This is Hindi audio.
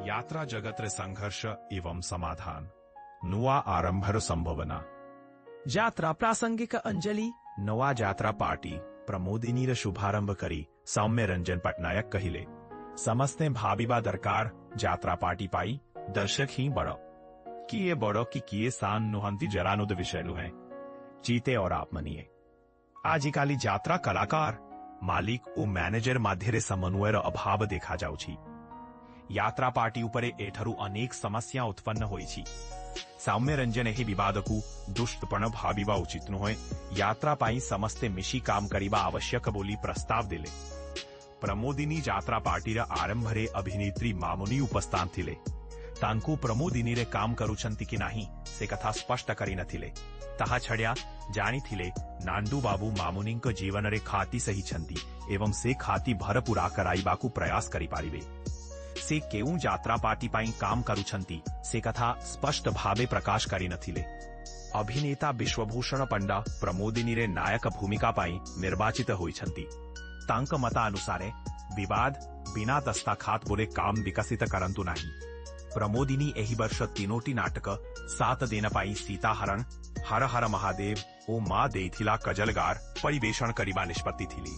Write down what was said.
यात्रा जगत संघर्ष एवं समाधान नुआ आरंभर संभावना यात्रा प्रासंगिक अंजलि नवा यात्रा पार्टी प्रमोदिनी शुभारंभ करी सौम्य रंजन पटनायक कहिले समस्ते भाविबा दरकार यात्रा पार्टी पाई दर्शक ही बड़ो किए बड़ो कि किए सान नुहंती जरानुद विषयलु है जीते और आप मनिए आजिकाली यात्रा कलाकार मालिक ओ मैनेजर माध्यरे समन्वयर अभाव देखा जाउछि यात्रा पार्टी उपरे एठरू अनेक समस्या उत्पन्न होई छी सौम्य रंजन एही विवादकू दुष्टपण भाविबा उचित नुहे यात्रा पाई समस्ते मिशी काम करिबा आवश्यक बोली प्रस्ताव दिले प्रमोदिनी यात्रा पार्टीर आरंभरे अभिनेत्री मामुनी उपस्थान थिले तांकू प्रमोदिनी रे काम करुछंती कि नाही से कथा स्पष्ट करी नथिले ताहा छड्या जानी थिले नांडू बाबू मामुनींक जीवन रे खाती सही छंती एवं से खाती भरपूरा कराइबाकू प्रयास करी पारिबे से केउ यात्रा पार्टी पाई काम करुछंती से कथा स्पष्ट भावे प्रकाश करी नथिले अभिनेता विश्वभूषण पंडा प्रमोदिनी रे नायक भूमिका पाई निर्वाचित होइछंती तांक मतानुसारे विवाद बिना दस्ताखात बोले काम विकसित करंतु नाही प्रमोदिनी एही वर्ष तीनोटी नाटक 7 दिन पाई सीताहरण हर हर महादेव ओ मां देथिला कजलगार परिवेषण करिबा निष्पत्ति थिली।